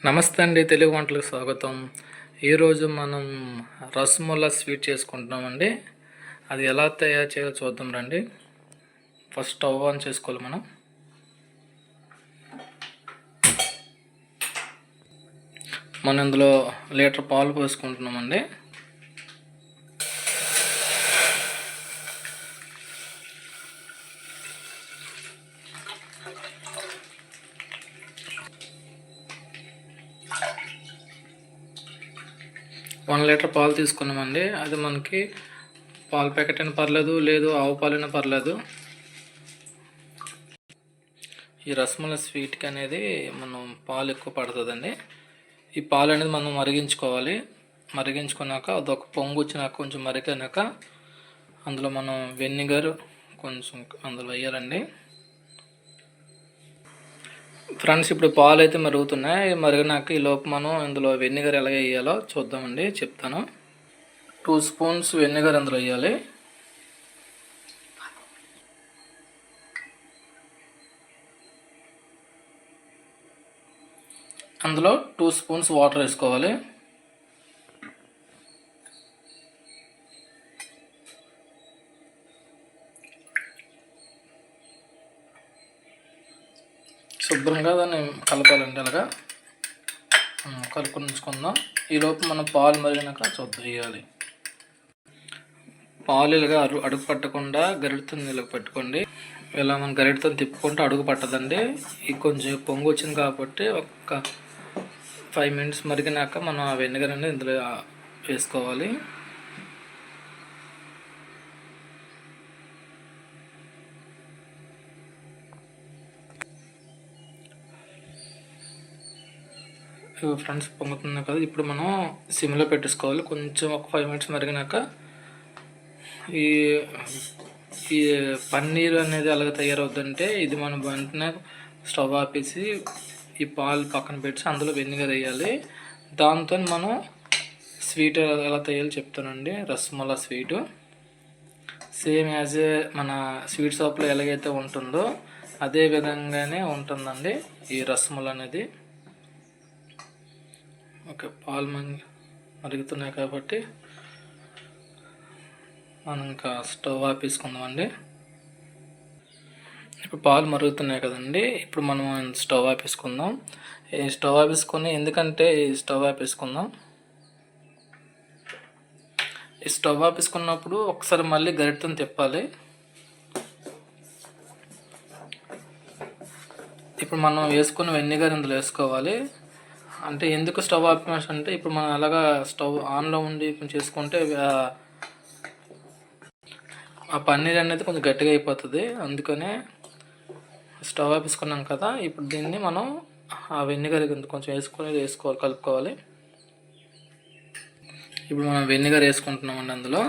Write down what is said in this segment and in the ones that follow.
నమస్తే అండి, తెలుగు వంటలకు స్వాగతం. ఈరోజు మనం రసమలై స్వీట్ చేసుకుంటున్నామండి. అది ఎలా తయారు చేయాలో చూద్దాం రండి. ఫస్ట్ స్టవ్ ఆన్ చేసుకోవాలి. మనం ఇందులో లీటర్ పాలు పోసుకుంటున్నామండి. వన్ లీటర్ పాలు తీసుకున్నామండి. అది మనకి పాలు ప్యాకెట్ అయినా పర్లేదు, లేదు ఆవు పాలైనా పర్లేదు. ఈ రసమలై స్వీట్కి అనేది మనం పాలు ఎక్కువ పడుతుందండి. ఈ పాలు అనేది మనం మరిగించుకోవాలి. మరిగించుకున్నాక అదొక పొంగు వచ్చినాక కొంచెం మరిగినాక అందులో మనం వెనిగర్ కొంచెం అందులో వేయాలండి. ఫ్రెండ్స్, ఇప్పుడు పాలు అయితే మరుగుతున్నాయి. మరిగినాక ఈ లోపు మనం ఇందులో వెనిగర్ ఎలా వేయాలో చూద్దామండి, చెప్తాను. 2 స్పూన్స్ వెనిగర్ అందులో వేయాలి. అందులో 2 స్పూన్స్ వాటర్ వేసుకోవాలి. శుభ్రంగా దాన్ని కలపాలండి. అలాగా కలుపుకొని ఉంచుకుందాం. ఈలోపు మనం పాలు మరిగినాక చూద్దాం వేయాలి. పాలు ఇలాగా అడుగు పట్టకుండా గరిటతో ఇలాగ పెట్టుకోండి. ఇలా మనం గరిటతో తిప్పుకుంటే అడుగు పట్టదండి. ఇది కొంచెం పొంగు వచ్చింది కాబట్టి ఒక 5 మినిట్స్ మరిగినాక మనం ఆ వెనిగర్ అనేది ఇందులో వేసుకోవాలి. ఫ్రెండ్స్, పొంగుతుంది కదా, ఇప్పుడు మనం సిమ్లో పెట్టేసుకోవాలి. కొంచెం ఒక 5 మినిట్స్ మరిగినాక ఈ ఈ పన్నీర్ అనేది అలాగ తయారవుతుందంటే ఇది మనం వెంటనే స్టవ్ ఆపేసి ఈ పాలు పక్కన పెట్టి అందులో వెనిగర్ వేయాలి. దాంతో మనం స్వీట్ ఎలా తయారు చెప్తానండి. రసమలై స్వీటు సేమ్ యాజ్ మన స్వీట్ షాప్లో ఎలాగైతే ఉంటుందో అదే విధంగానే ఉంటుందండి ఈ రసమలై అనేది. ఓకే, పాలు మరుగుతున్నాయి కాబట్టి మనం ఇంకా స్టవ్ ఆపేసుకుందామండి. ఇప్పుడు పాలు మరుగుతున్నాయి కదండి, ఇప్పుడు మనం స్టవ్ ఆపేసుకుందాం. ఈ స్టవ్ ఆపేసుకొని ఎందుకంటే ఈ స్టవ్ ఆపేసుకున్నప్పుడు ఒకసారి మళ్ళీ గరిటెతో తిప్పాలి. ఇప్పుడు మనం వేసుకున్న వెనిగర్ ఇందులో వేసుకోవాలి. అంటే ఎందుకు స్టవ్ ఆపేసి అంటే ఇప్పుడు మనం అలాగా స్టవ్ ఆన్లో ఉండి చేసుకుంటే ఆ పన్నీర్ అనేది కొంచెం గట్టిగా అయిపోతుంది. అందుకనే స్టవ్ ఆపేసుకున్నాం కదా, ఇప్పుడు దీన్ని మనం ఆ వెనిగర్ కొంచెం వేసుకోవాలి, కలుపుకోవాలి. ఇప్పుడు మనం వెనిగర్ వేసుకుంటున్నామండి. అందులో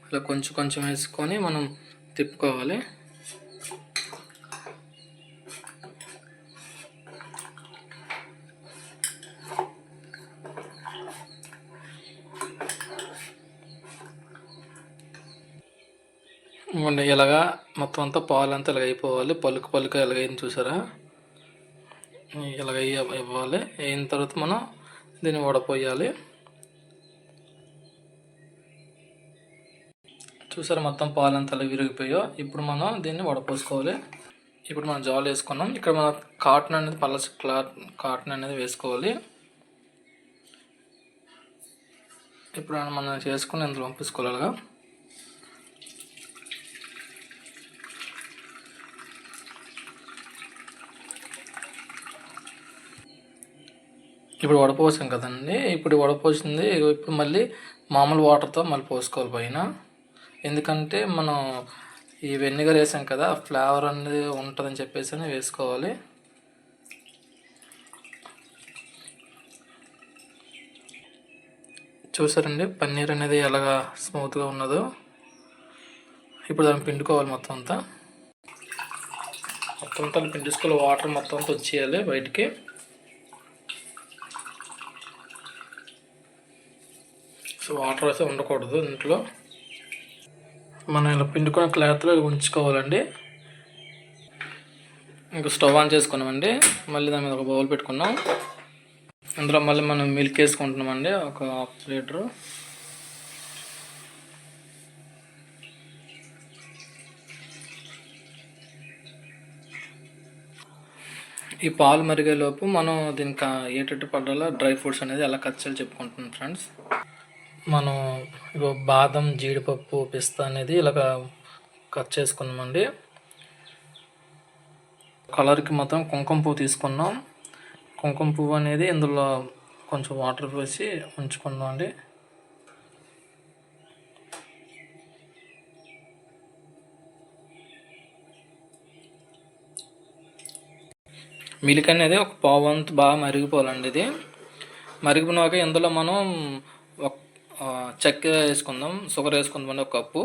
అలా కొంచెం కొంచెం వేసుకొని మనం తిప్పుకోవాలి. ఇలాగా మొత్తం అంతా పాలు అంతా ఇలాగ అయిపోవాలి. పలుకు ఎలాగైంది చూసారా, ఇలాగ ఇవ్వాలి. అయిన తర్వాత మనం దీన్ని వడపోయాలి. చూసారా, మొత్తం పాలు అంతా అలా విరిగిపోయో. ఇప్పుడు మనం దీన్ని వడపోసుకోవాలి. ఇప్పుడు మనం జాలు వేసుకున్నాం. ఇక్కడ మనం కాటన్ అనేది పలచ కాటన్ అనేది వేసుకోవాలి. ఇప్పుడు మనం చేసుకుని ఇందులో పంపించుకోవాలి. ఇప్పుడు వడపోసాం కదండి, ఇప్పుడు వడపోసింది. ఇప్పుడు మళ్ళీ మామూలు వాటర్తో మళ్ళీ పోసుకోవాలి పైన. ఎందుకంటే మనం ఈ వెనిగర్ వేసాం కదా, ఫ్లేవర్ అనేది ఉంటుందని చెప్పేసి వేసుకోవాలి. చూసారండి పన్నీర్ అనేది ఎలాగా స్మూత్గా ఉన్నదో. ఇప్పుడు దాన్ని పిండుకోవాలి. మొత్తం అంతా పిండేసుకోవాలి. వాటర్ మొత్తం అంతా వచ్చేయాలి బయటికి. సో వాటర్ అయితే ఉండకూడదు ఇంట్లో. మనం ఇలా పిండుకున్న క్లాత్లో ఉంచుకోవాలండి. ఇంకా స్టవ్ ఆన్ చేసుకున్నామండి. మళ్ళీ దాని మీద ఒక బౌల్ పెట్టుకున్నాం. ఇందులో మళ్ళీ మనం మిల్క్ వేసుకుంటున్నామండి, ఒక హాఫ్ లీటరు. ఈ పాలు మరిగేలోపు మనం దీనికి ఏటట్టు పడాలో డ్రై ఫ్రూట్స్ అనేది ఎలా కట్ చేయాలో చెప్పుకుంటున్నాం ఫ్రెండ్స్. మనం బాదం, జీడిపప్పు, పిస్తా అనేది ఇలాగ కట్ చేసుకున్నామండి. కలర్కి మొత్తం కుంకుమ పువ్వు తీసుకున్నాం. కుంకుమ పువ్వు అనేది ఇందులో కొంచెం వాటర్ వేసి ఉంచుకున్నాం అండి. మిల్క్ అనేది ఒక పావంతు బాగా మరిగిపోవాలండి. ఇది మరిగిపోయినాక ఇందులో మనం చక్కెర వేసుకుందాం, షుగర్ వేసుకుందామండి. ఒక కప్పు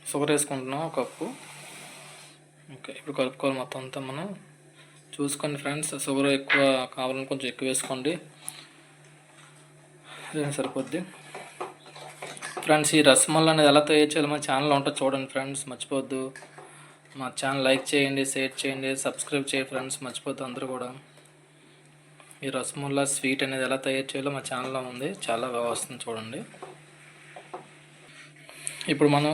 షుగర్ వేసుకుంటున్నాం, ఒక కప్పు. ఓకే, ఇప్పుడు కలుపుకోవాలి మొత్తం అంతా. మనం చూసుకోండి ఫ్రెండ్స్, షుగర్ ఎక్కువ కావాలని కొంచెం ఎక్కువ వేసుకోండి, సరిపోద్ది ఫ్రెండ్స్. ఈ రసమల్లి అనేది ఎలా తయారు చేయాలి మన ఛానల్లో ఉంటుంది, చూడండి ఫ్రెండ్స్, మర్చిపోవద్దు. మా ఛానల్ లైక్ చేయండి, షేర్ చేయండి, సబ్స్క్రైబ్ చేయండి ఫ్రెండ్స్, మర్చిపోద్దు అందరూ కూడా. ఈ రసమల్లి స్వీట్ అనేది ఎలా తయారు చేయాలో మా ఛానల్లో ఉంది, చాలా బాగా వస్తుంది, చూడండి. ఇప్పుడు మనం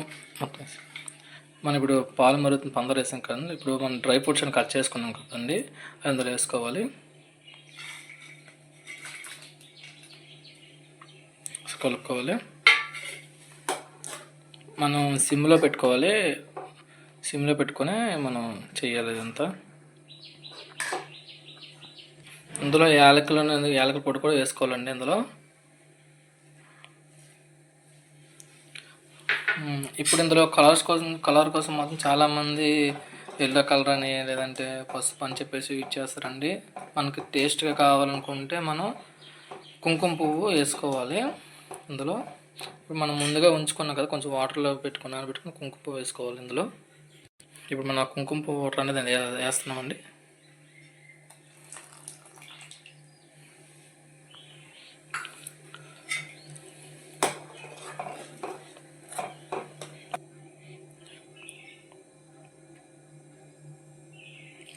ఇప్పుడు పాలు మరుగుతుంది, పందరు వేసాం కదండి. ఇప్పుడు మనం డ్రై ఫ్రూట్స్ అని కట్ చేసుకున్నాం కదండి, అందులో వేసుకోవాలి. కలుపుకోవాలి. మనం సిమ్లో పెట్టుకోవాలి, సిమ్లో పెట్టుకొని మనం చేయాలి ఇదంతా. ఇందులో యాలకుల పొడి కూడా వేసుకోవాలండి ఇందులో. ఇప్పుడు ఇందులో కలర్ కోసం మాత్రం చాలామంది ఎల్లో కలర్ అని లేదంటే పసుపు అని చెప్పేసి యూజ్ చేస్తారండి. మనకి టేస్ట్గా కావాలనుకుంటే మనం కుంకుమ పువ్వు వేసుకోవాలి ఇందులో. ఇప్పుడు మనం ముందుగా ఉంచుకున్నాం కదా, కొంచెం వాటర్లో పెట్టుకుని కుంకుమ పువ్వు వేసుకోవాలి ఇందులో. ఇప్పుడు మన కుంకుమ పువ్వు వాటర్ అనేది వేస్తున్నామండి.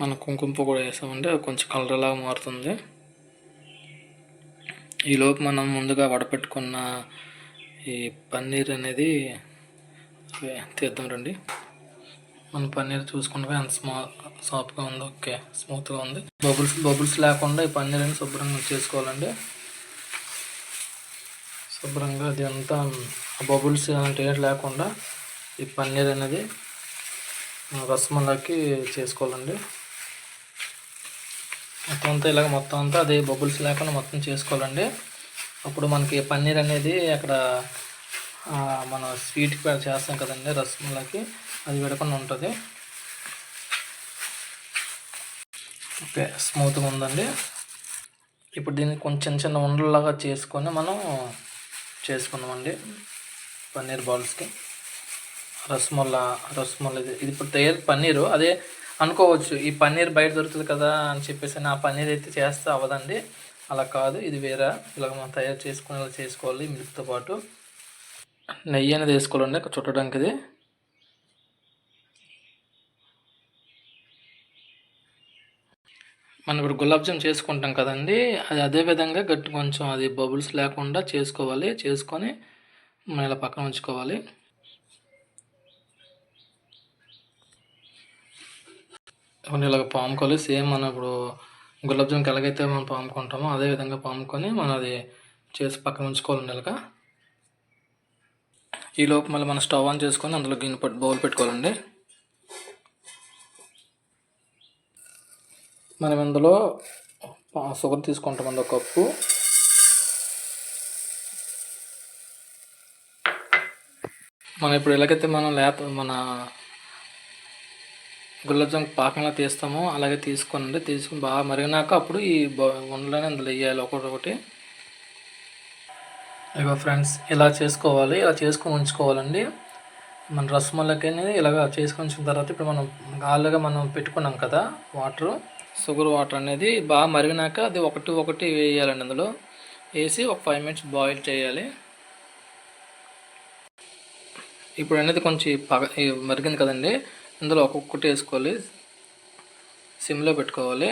మన కుంకుమ పువ్వు కూడా వేసామండి, అది కొంచెం కలర్ లాగా మారుతుంది. ఈలోపు మనం ముందుగా వడపెట్టుకున్న ఈ పన్నీర్ అనేది తీద్దాం రండి. మన పన్నీర్ చూసుకుంటే ఎంత సాఫ్ట్గా ఉందో, ఓకే, స్మూత్గా ఉంది. బబుల్స్ లేకుండా ఈ పన్నీర్ అనేది శుభ్రంగా చేసుకోవాలండి. శుభ్రంగా అది అంతా బబుల్స్ అంటే లేకుండా ఈ పన్నీర్ అనేది రసమల్లికి చేసుకోవాలండి. మొత్తం అంతా అది బబుల్స్ లేకుండా మొత్తం చేసుకోవాలండి. అప్పుడు మనకి పన్నీర్ అనేది అక్కడ మన స్వీట్కి చేస్తాం కదండి రసమల్లికి, అది విడకుండా ఉంటుంది. ఓకే, స్మూత్గా ఉందండి. ఇప్పుడు దీన్ని కొంచెం చిన్న ఉండలాగా చేసుకొని మనం చేసుకున్నామండి పన్నీర్ బాల్స్కి. రసమల్లి ఇది ఇప్పుడు తయారు పన్నీరు. అదే అనుకోవచ్చు, ఈ పన్నీర్ బయట దొరుకుతుంది కదా అని చెప్పేసి ఆ పన్నీర్ అయితే చేస్తే అవ్వదండి. అలా కాదు, ఇది వేరే. ఇలాగ మనం తయారు చేసుకుని ఇలా చేసుకోవాలి. మిల్క్తో పాటు నెయ్యి అనేది వేసుకోవాలండి చుట్టడానికి. ఇది మనం ఇప్పుడు గులాబ్ జామ్ చేసుకుంటాం కదండి, అది అదేవిధంగా కొంచెం అది బబుల్స్ లేకుండా చేసుకోవాలి. చేసుకొని మనం ఇలా పక్కన ఉంచుకోవాలి. ఇలాగ పాముకోవాలి. సేమ్ మనం ఇప్పుడు గులాబ్ జామ్కి ఎలాగైతే మనం పాముకుంటామో అదేవిధంగా పాముకొని మనం అది చేసి పక్కన ఉంచుకోవాలండి ఇలాగ. ఈలోపు మళ్ళీ మనం స్టవ్ ఆన్ చేసుకొని అందులో బౌల్ పెట్టుకోవాలండి. మనం ఇందులో షుగర్ తీసుకుంటామండి, ఒక కప్పు. మనం ఇప్పుడు ఎలాగైతే మనం మన గులాబ్ జామ్ పాకంలో తీస్తామో అలాగే తీసుకుని బాగా మరిగినాక అప్పుడు ఈ ఉండలని అందులో వేయాలి ఒకటి. ఇగో ఫ్రెండ్స్, ఇలా చేసుకోవాలి. ఇలా చేసుకొని ఉంచుకోవాలండి. మన రసమల్లికి అనేది ఇలాగ చేసుకొని ఉంచిన తర్వాత ఇప్పుడు మనం ఆలుగా మనం పెట్టుకున్నాం కదా షుగర్ వాటర్ అనేది బాగా మరిగినాక అది ఒకటి వేయాలండి. అందులో వేసి ఒక 5 minutes బాయిల్ చేయాలి. ఇప్పుడు అనేది కొంచెం మరిగింది కదండి, ఇందులో ఒక్కొక్కటి వేసుకోవాలి. సిమ్లో పెట్టుకోవాలి.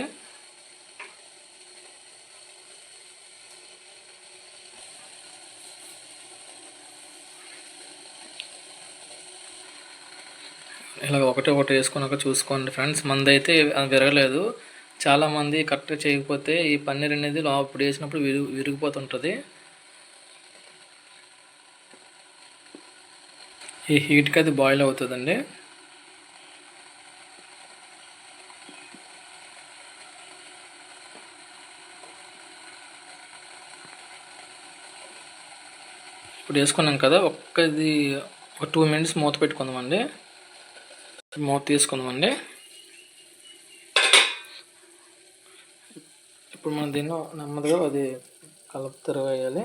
ఇలా ఒకటి వేసుకున్నాక చూసుకోండి ఫ్రెండ్స్. మందైతే విరగలేదు. చాలామంది కరెక్ట్గా చేయకపోతే ఈ పన్నీర్ అనేది లోపల వేసినప్పుడు విరిగిపోతుంటుంది. ఈ హీట్కి అది బాయిల్ అవుతుందండి. ఇప్పుడు వేసుకున్నాం కదా, ఒక 2 మినిట్స్ మూత పెట్టుకుందామండి. మూత తీసుకుందామండి. ఇప్పుడు మనం దీన్ని నెమ్మదిగా అది తిరగేయాలి.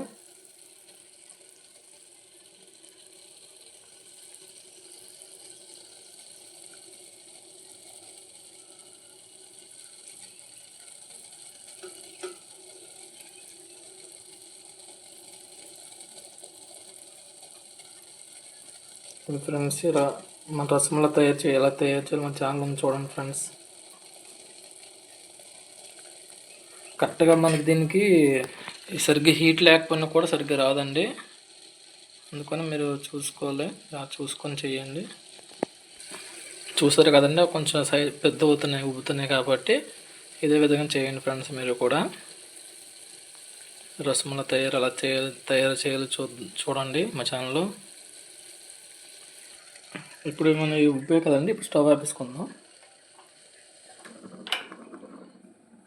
ఇప్పుడు ఫ్రెండ్స్ ఇలా మన రసమలా ఎలా తయారు చేయాలి మన ఛానల్ చూడండి ఫ్రెండ్స్. కరెక్ట్గా మనకి దీనికి సరిగ్గా హీట్ లేకపోయినా కూడా సరిగ్గా రాదండి. అందుకని మీరు చూసుకోవాలి, చూసుకొని చేయండి. చూసారు కదండి, కొంచెం సైజ్ పెద్ద ఉబ్బుతున్నాయి కాబట్టి ఇదే విధంగా చేయండి ఫ్రెండ్స్. మీరు కూడా రసమలా తయారు చేయాలి చూడండి మా ఛానల్లో. ఇప్పుడు మనం ఉబ్బే కదండి, ఇప్పుడు స్టవ్ ఆపేసుకుందాం.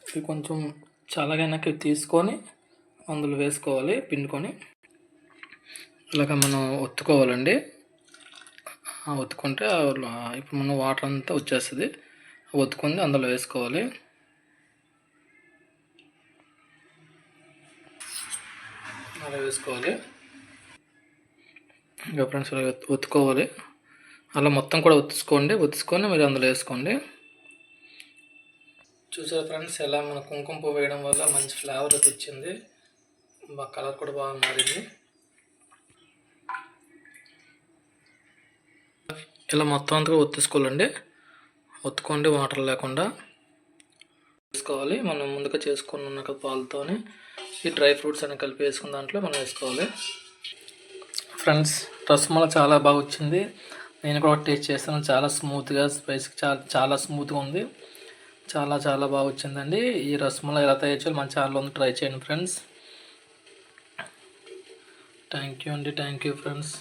ఇది కొంచెం చల్లగైనాక తీసుకొని అందులో వేసుకోవాలి, పిండుకొని ఇలాగ మనం ఒత్తుకోవాలండి. ఒత్తుకుంటే ఇప్పుడు మనం వాటర్ అంతా వచ్చేస్తుంది. ఒత్తుకొని అందులో వేసుకోవాలి. అలా వేసుకోవాలి. ఇంకా ఫ్రెండ్స్ ఇలా ఒత్తుకోవాలి. అలా మొత్తం కూడా ఒత్తుకొని మీరు అందులో వేసుకోండి. చూసారు ఫ్రెండ్స్, ఎలా మన కుంకుమ పువ్వు వేయడం వల్ల మంచి ఫ్లేవర్ అయితే వచ్చింది. కలర్ కూడా బాగా మారింది. ఇలా మొత్తం అంతా ఒత్తుకోవాలండి. ఒత్తుకోండి, వాటర్ లేకుండా వేసుకోవాలి. మనం ముందుగా చేసుకుని ఉన్న పాలతోని ఈ డ్రై ఫ్రూట్స్ అని కలిపి వేసుకున్న దాంట్లో మనం వేసుకోవాలి. ఫ్రెండ్స్, రసమలై చాలా బాగా వచ్చింది. నేను కూడా టేస్ట్ చేస్తాను. చాలా స్మూత్గా, స్పైసీగా చాలా స్మూత్గా ఉంది. చాలా బాగా వచ్చిందండి. ఈ రసమలై ఎలా తయారు చేయాలి మన ఛానల్లో ట్రై చేయండి ఫ్రెండ్స్. థ్యాంక్ యూ అండి. Thank you friends.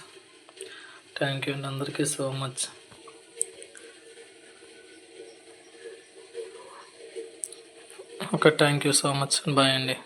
Thank you అండి అందరికీ so much. Okay, thank you so much. Bye అండి.